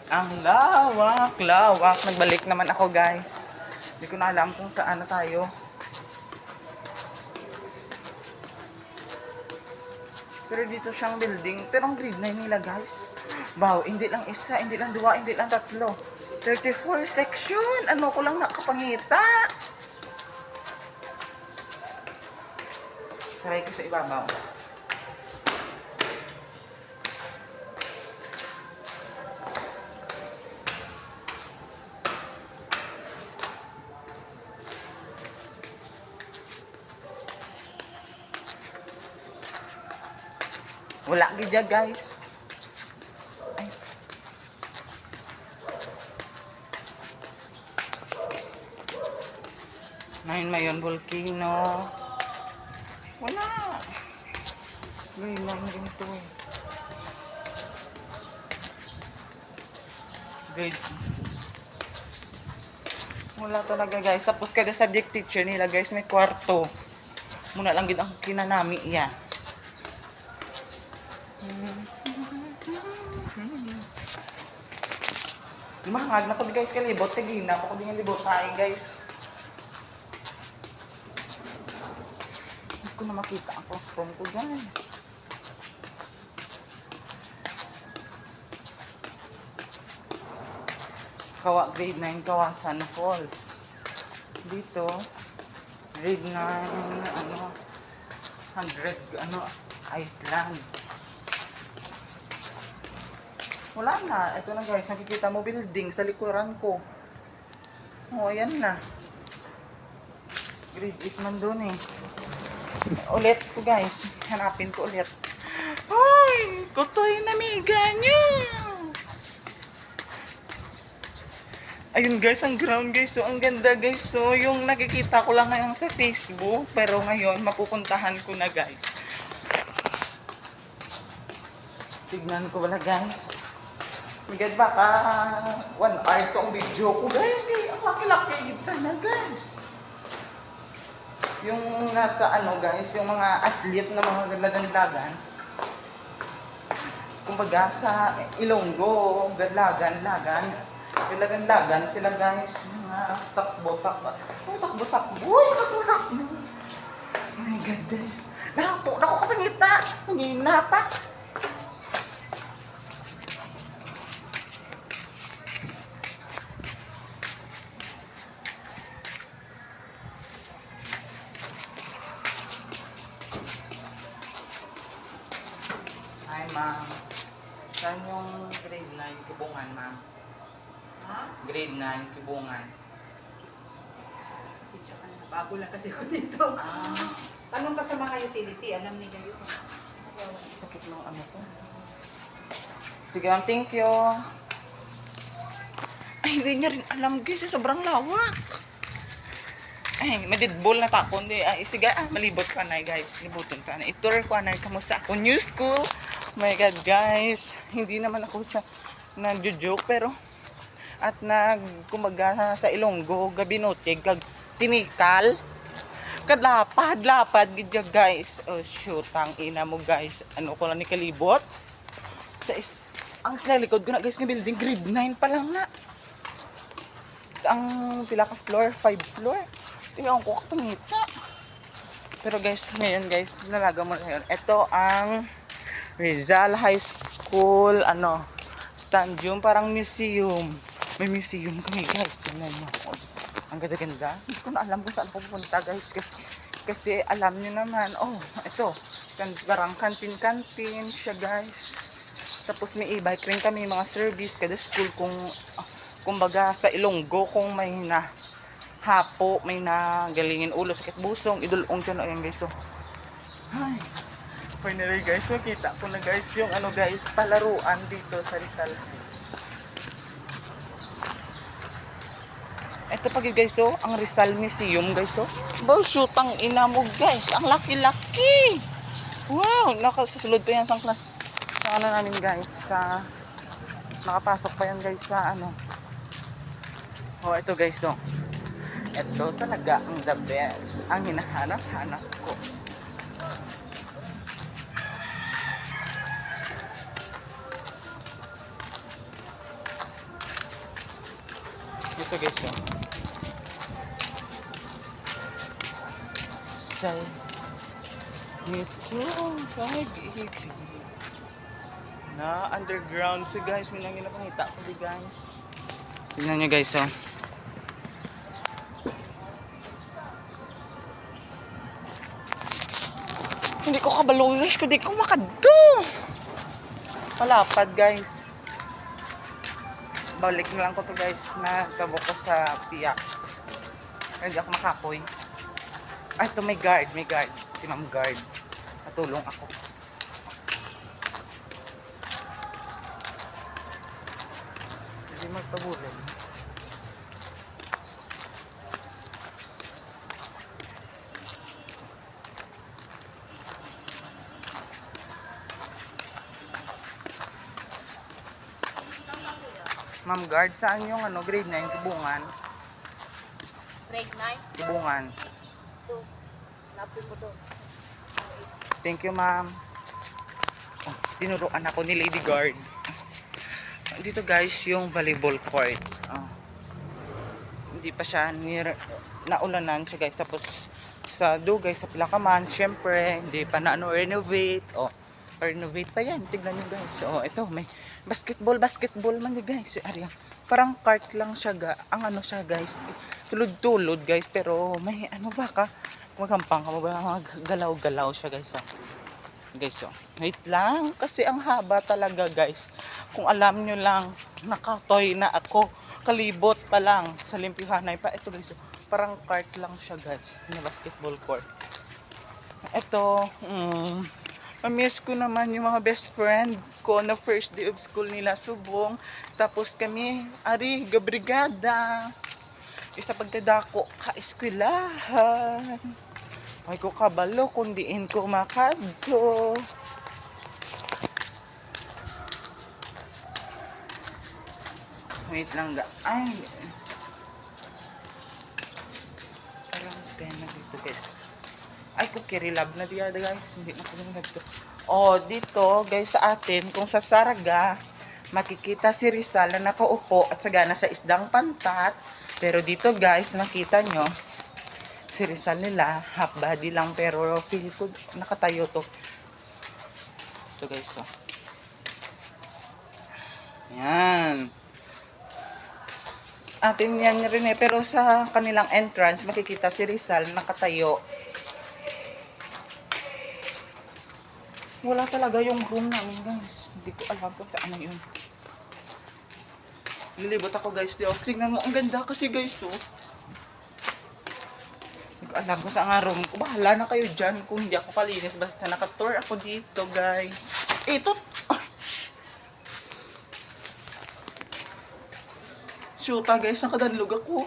Ang lawak, lawak. Nagbalik naman ako, guys. Hindi ko na alam kung saan na tayo. Pero dito siyang building. Pero ang grade 9 nila, guys. Wow, hindi lang isa, hindi lang dua, hindi lang tatlo. 34 section. Ano ko lang nakapangita. Try ko sa ibabaw. Wala gidya, guys. Ay. Ngayon mayon volcano. Wala. Grade 9 din to eh. Grade. Wala talaga, guys. Tapos kada subject teacher nila, guys, may kwarto. Muna lang gid ang kinanami iya. Mahangag na ko, guys, kalibot. Tigina pa ko din yung libot tayo, guys. Hindi ko na makita ang classroom ko, guys. Grade 9 Kawasan Falls. Dito, grade 9, ano, 100, ano, Iceland. Wala na. Ito na, guys. Nakikita mo building sa likuran ko. Oh, ayan na. Grade 8 man doon eh. Ulit ko, guys. Hanapin ko ulit. Ay! Kutoy na miga niya! Ayun, guys. Ang ground, guys. So, ang ganda, guys. So, yung nakikita ko lang ngayon sa Facebook. Pero ngayon, mapupuntahan ko na, guys. Tignan ko wala, guys. Magad baka 1 hour tong video ko, guys. Ang laki-laki ito na, guys. Yung nasa ano, guys, yung mga athlete na mga gadlagan-lagan. Kumbaga sa Ilonggo, gadlagan-lagan. Gadlagan-lagan sila, guys. Mga takbo-takbo. Oh, takbo-takbo. Uy, takbo-takbo. Oh my God, guys. Naku kapangita. Nangina pa. Hi, ma'am. Saan yung grade 9 Kibungan, ma'am? Ha? Grade 9 Kibungan. Kasi tsaka na, bago lang kasi ako dito. Tanong ka sa mga utility, alam nila yun. Sakit ng ano ko. Sige, ma'am. Thank you. Ay, hindi niya rin alam, guys. Sobrang lawak. Ay, madidbol na tako. Ay, sige, malibot ka na, guys. Libutin ka na. Itour ko na kamusta ako. New school. Oh my God, guys. Hindi naman ako sa nagjo-joke, pero at kumbaga sa Ilonggo, gabinotig, kag tinikal. Kadlapad, gidya, guys. Oh, shoot, ang ina mo, guys. Ano ko lang ni kalibot. Ang kinalikod ko na, guys, ng building, grade 9 pa lang na. Ang pila ka floor, 5 floor. Tingnan ko kapangita. Pero guys, ngayon, guys, nalaga mo na yun. Ito ang Rizal High School, ano, stadium, parang museum. May museum kami, guys. Tingnan mo. Ang ganda-ganda. Hindi ko na alam kung saan pupunta, guys. Kasi alam niyo naman, oh, ito. Parang kantin-kantin siya, guys. Tapos may e-bike rin kami, mga service, kada school kung, kumbaga sa Ilonggo, kung may na hapo, may nagalingin ulo, sakit busong, idulong dyan, ayan, guys. So, ay, finally, guys, makita ko na, guys, yung ano, guys, palaruan dito sa Rizal. Ito pa, guys, so, ang Rizal Museum, guys, so. Bow, shoot, ang ina mo, guys, ang laki-laki. Wow, nakasusunod pa yan sa class. Sa ano namin, guys, sa nakapasok pa yan, guys, sa ano. Oh, ito, guys, so. Ito talaga ang the best. Ang hinahanap-hanap ko. Ito guys, oh. Say, ito, pag-ibig. Na underground si guys, may nangin na pangita ko di guys. Tingnan nyo guys, oh. Hindi ko kabaloy, ko di ko makadto. Palapad guys. Balik na lang ko to guys, nagtabo ko sa piyak. Hindi ako makapoy. Ay, ito may guard. Si ma'am guard. Natulong ako. Hindi magpabulay. Ma'am guard, saan yung ano, grade 9, Tibungan? Grade 9? Tibungan. Ito. Napin mo to. Thank you, ma'am. Oh, tinuruan ako ni Lady Guard. Dito guys, yung volleyball court. Oh. Hindi pa siya naulanan siya guys. Tapos sa dugay, sa Pilakaman, syempre, hindi pa na renovate. Oh, renovate pa yan. Tignan nyo guys. Oh, ito, may basketball man yun guys. Ariya, parang cart lang siya ang ano siya guys. Tulod-tulod guys. Pero may ano ba ka? Magampang ka, galaw-galaw siya guys. Oh. Guys, oh. Wait lang. Kasi ang haba talaga guys. Kung alam nyo lang, nakatoy na ako. Kalibot pa lang sa Limpiyuhanay pa. Ito guys, oh. Parang cart lang siya guys. Na basketball court. Ito, mamiss ko naman yung mga best friend ko na first day of school nila subong. Tapos kami, ari, gabrigada. Isa pagkadako ka-eskwelahan. Ay ko kabalo, kundiin ko makadto. Wait lang ga. Ay. Parang pena dito guys. Ay, cookie lab na diya guys. Hindi na ko nagto. Oh, dito guys sa atin, kung sa Saraga, makikita si Rizal na nakaupo at sagana sa isdang pantat. Pero dito guys, nakita nyo, si Rizal nila, half body lang pero feel ko nakatayo to. Ito guys, oh. Yan. Atin yan rin eh. Pero sa kanilang entrance, makikita si Rizal nakatayo. Wala talaga yung room namin guys. Hindi ko alam kung saan na yun. Lilibot ako guys. Tingnan mo, ang ganda kasi guys, oh. Hindi ko alam kung saan nga room ko. Bahala na kayo dyan kung hindi ako kalinis. Basta nakatour ako dito guys. Ito. Shoota guys, nakadanlog ako.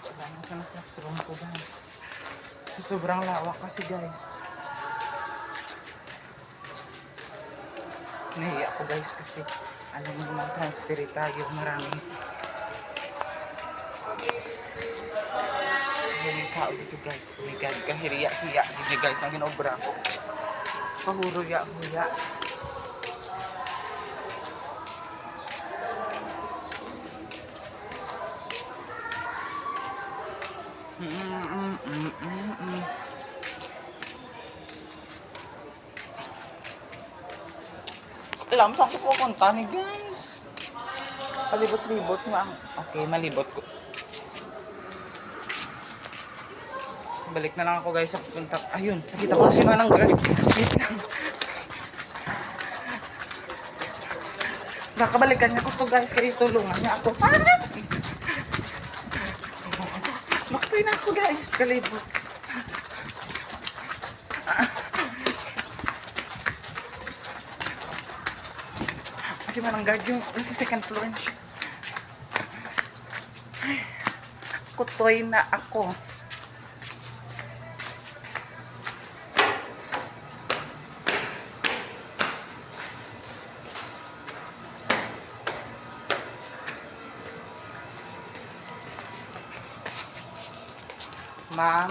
Alam mo sa classroom ko guys. Sobrang lawak kasi guys. Nahiya ako guys kasi alam mo naman transfer tayo marami. Maraming tao dito guys. Oh my god, kahiriya-hiya dito guys ang ginobra ko. Pahuruya-huya. Alam saan ko pupunta ni guys. Palibot-libot nga. Okay, malibot ko. Balik na lang ako guys sa punta. Ayun, nakita ko na si Manang Girl. Wait lang. Nakabalikan niya ko to guys, kaya tulungan niya ako. Makatoy na ako guys, kalibot. Si Manang Guard yung nasa second floor na siya. Ay, kutoy na ako. Ma'am,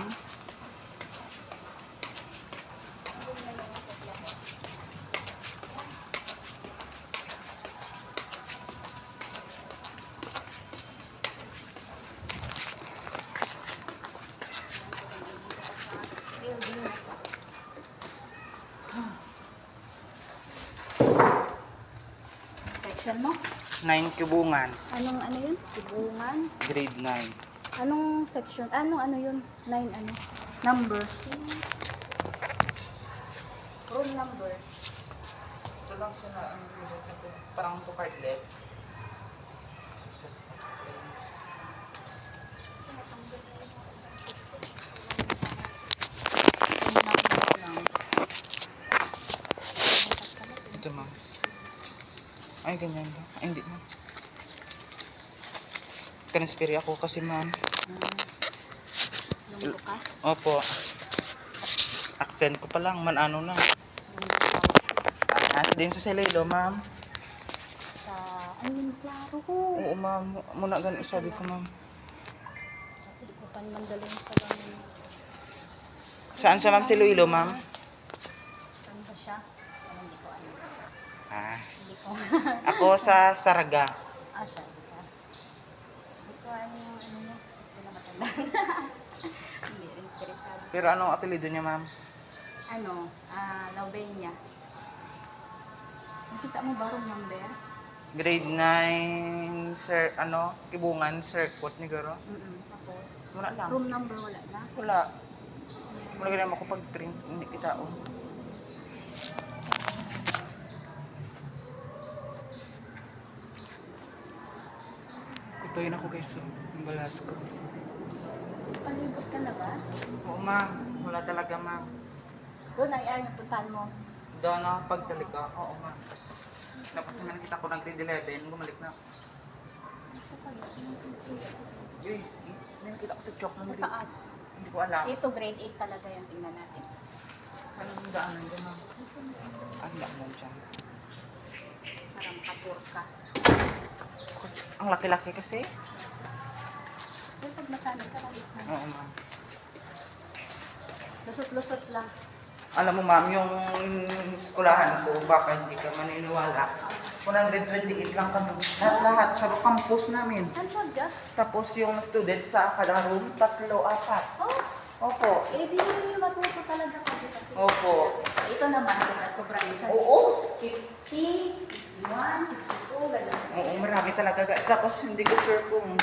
section mo? 9 Kibungan, Anong ano yun? Tibungan? grade 9. Anong section? Anong ano yun? 9 ano? Number? Room number? Ito lang siya na, parang 2 part left. Ito, ma'am. Ay, ganyan ba? Ay, hindi, ma'am. Transferi ako kasi, ma'am. Lunggo ka? Opo. Accent ko pa lang, man ano na. At din sa Selelo, ma'am. Sa, ayun, klaro ko. Oo, ma'am. Muna ganun sabi ko, ma'am. Hindi ko pa naman dalhin sa ganun. Saan sa ma'am si Iloilo, ma'am? Saan ba siya? Ano, hindi ko ano. Ah, Hindi ko. ako sa Saraga. Saan ka? Hindi ko ano yung ano niya. Hindi na matanda. Hindi interesado. Pero anong apelido niya, ma'am? Ano, Laubenia. Nakita mo ba room number? Grade 9, sir, Kibungan, circuit ni Garo. Tapos, Muna lang. room number wala na. Wala. Muna ganyan ako pag-print, hindi kita, oh. Kutuin ako guys, oh. Ang balas ko. Palibot ka na ba? Oo, ma'am. Wala talaga, ma'am. Doon ay ay napuntahan mo. Doon ako pagtalik ka. Oo, ma'am. Tapos naman kita ko ng grade 11, bumalik na. Uy, may nakita ko sa chalk ng Sa grade. taas. Hindi ko alam. Ito grade 8 talaga yung tingnan natin. Saan ang daanan dyan, ma'am? Ang daanan dyan. Para makatour ka. Kasi, ang laki-laki kasi. Doon pag masanay ka lang. Oo, ma'am. Lusot-lusot lang. Alam mo, ma'am, yung skulahan ko, baka hindi ka maniniwala. 128 lang kami. Lahat sa campus namin. Ano ka? Tapos yung student sa kada room, 3, 4. Oh, Opo. eh di matuto talaga kasi kasi. Opo. Ito naman, diba, sobrang isa. Oo. 50, 51, 52, gano'n. Oo, marami talaga. Tapos hindi ko sure kung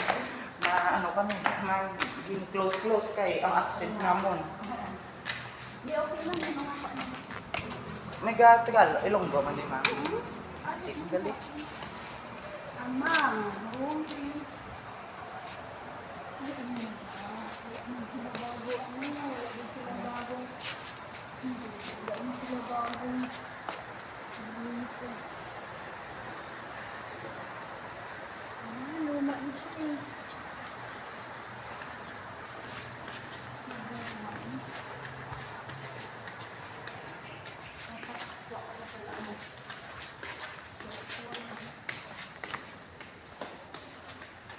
kami, maging close kay ang accent namon. Di okay lang yung mga paano. Nag-Tagal, Ilonggo man di ma'am. Check, galit. Amang, okay. Ay, ano na ba? Wala man sila bago, wala din sila bagong, wala din sila bagong, luma na siya eh.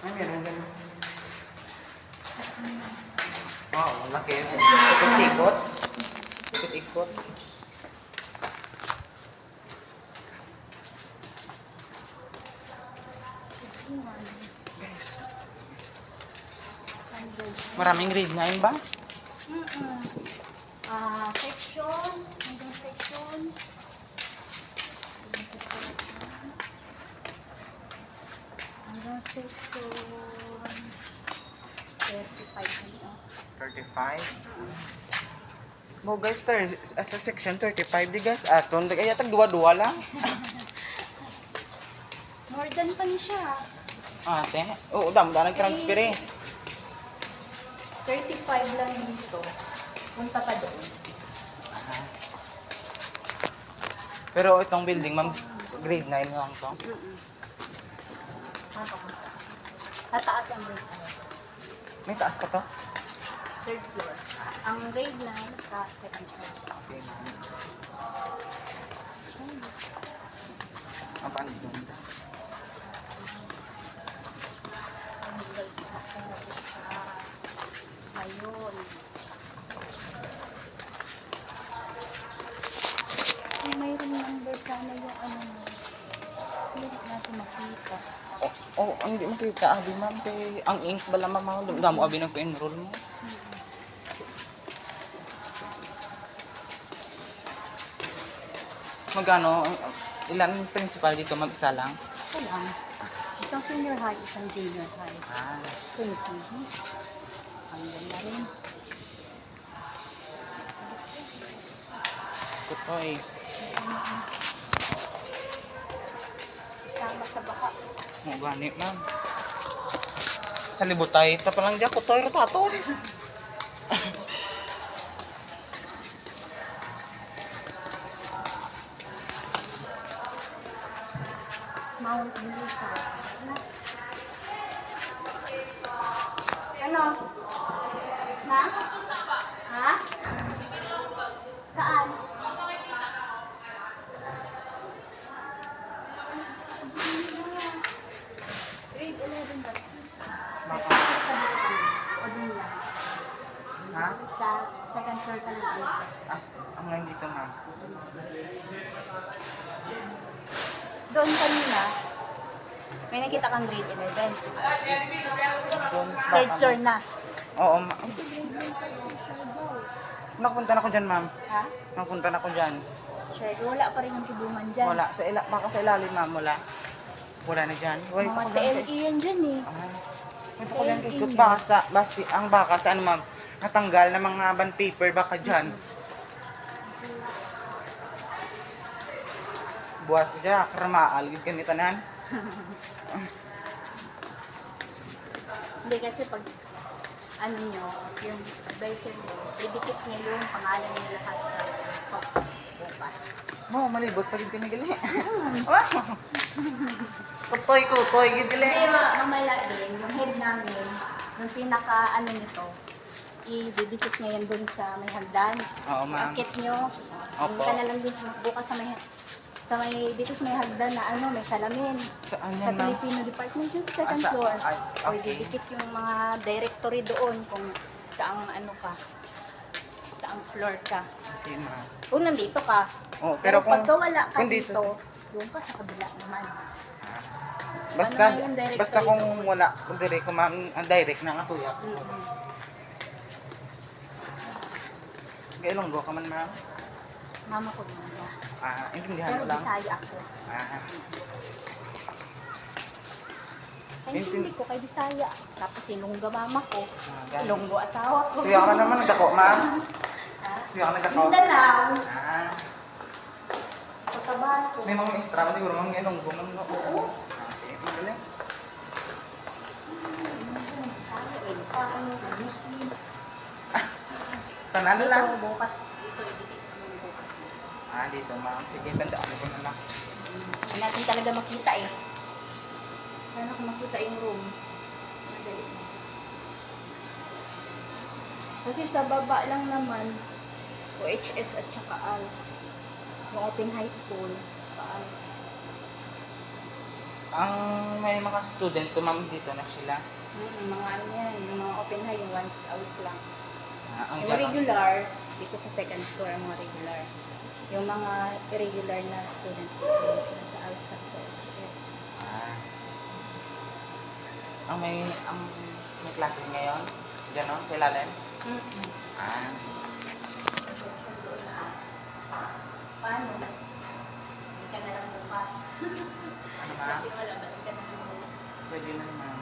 Ay, meron ganun. Wow, laki. Sikot-sikot. Sikot-ikot. Guys, maraming grade 9 ba? Section, hanggang section. Hanggang section 35 ano. 35. Mo guys, sa section 35 di guys. Aton, kaya tag duwa-duwa lang. More than pa ni siya. Ate, oo, damo nag-transfer eh. 35 lang dito. Punta pa doon. Pero itong building, ma'am, grade 9 lang to. Tataas ang grade 9. May taas pa to? Third floor. Ang grade 9 sa second floor. Okay. Ang paano doon? Ayun. Kung mayroon number sana yung ano mo. Hindi natin makita. Hindi makita, abi ma'am, kay ang ink bala ma'am, damo abi nagpa-enroll mo. Magkano, ilan principal dito, mag-isa lang? Isa lang. Isang senior high, isang junior high. Ah, Ito yung CDs. Hanggang na rin. kutoy. Sama sa baka. Mo gani ma'am. Sa libutay, ito pa lang dyan, kutoy rotato. Mount Musa. Ano? Tapos na? Ha? Saan? Grade 11 ba? Baka. O dun lang. Ha? Sa second floor ka lang dito. As, hanggang dito ma'am. Doon kanina, may nakita kang grade 11. Doon, Third baka, floor ma'am. na. Oo ma'am. Nakapunta na ko dyan ma'am. Ha? Nakapunta na ko dyan. Sure, wala pa rin yung tubungan dyan. Wala. Baka sa ilalim ma'am, wala. Wala na dyan. Wait, Mga ako dyan. TLE yan dyan eh. Ito ko dyan kikot. Baka sa, ang baka sa ano ma'am, natanggal na mga bond paper baka dyan. Buwas siya, karamaal, gid kami tanan. Hindi kasi pag ano nyo, yung advisor nyo, idikit nyo yung pangalan nyo lahat sa bukas. Mo, malibot pa rin kami gali. Wow! Kutoy, gid gali. Hindi, mamaya din, yung head namin, yung pinaka ano nito, ididikit nyo yan dun sa may hagdan. Oo ma'am. Akit nyo, Opo. ka na lang dun bukas sa may dito sa may hagdan na ano, may salamin. Saan Sa yan ma'am? Filipino Department yung second Ah, floor. ay, O okay. ididikit yung mga directory doon kung saang ano ka, saang floor ka. Okay ma'am. Kung nandito ka, Oh, pero pero kung pagka wala ka kung dito- dito, doon ka sa kabila naman. Basta, Ano na yung directory basta kung doon? wala, kung direct, kung ma'am, ang direct na nga tuya. Kailong ka man ma'am. Mama ko muna. Intindihan Pero ko lang. Bisaya ako. Kaya Intin- hindi ko kay Bisaya. Tapos Ilonggo mama ko. Ganun. Ilonggo asawa ko. Tuya ka naman nagdako ma'am. Ha? Tuya ka nagdako. Mindanao. Ah, Cotabato. may mga istra man siguro mga ilonggo man no. Okay, magaling. Bisaya. Ilocano. Muslim. Tanan lang. Ito bukas. Ito idikit ko yung bukas. Dito ma'am. Sige, tandaan ko na lang. Hindi natin talaga makita eh. Paano kung makita yung room? Madali na. Kasi sa baba lang naman, OHS at saka ALS. Yung Open High School, saka ALS. Ang may mga student ko ma'am dito na sila. Mga ano yan, yung mga Open High, yung once a week lang. Ang Yung dyan, regular, dito sa second floor, ang mga regular. Yung mga irregular na student, yung sila sa ALS at sa OHS. ang may klase ngayon. Diyan no, kailalim. Ah, Paano? Hindi ka na lang bukas. ano ma'am? Sabi wala, balik ka na lang bukas. Pwede na naman.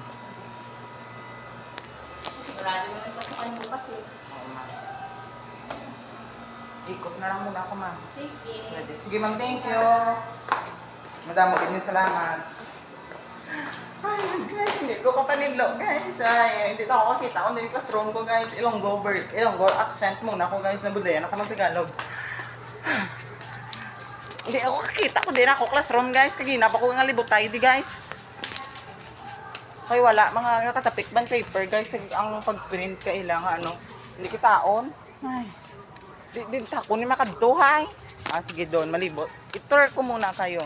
Sigurado naman pasukan bukas eh. Oo ma'am. Ikot na lang muna ako ma'am. Sige. Ready? Sige ma'am, thank you. Madamo din yung salamat. Ay, guys, hindi ko kapanilo, guys. Ay, hindi na ako kakita. Kung din yung classroom ko, guys. Ilonggo accent muna ako, guys. Nabudayan ako ng Tagalog. Hindi ako kakita. Kung din ako classroom, guys. Kagina pa ko nga libutay, di guys. Kaya wala, mga katapik band paper, guys. Ang pag-print kailangan, ano, hindi kitaon. Ay, di tako ni makadtuhay. Sige doon, malibot. I-tour ko muna kayo.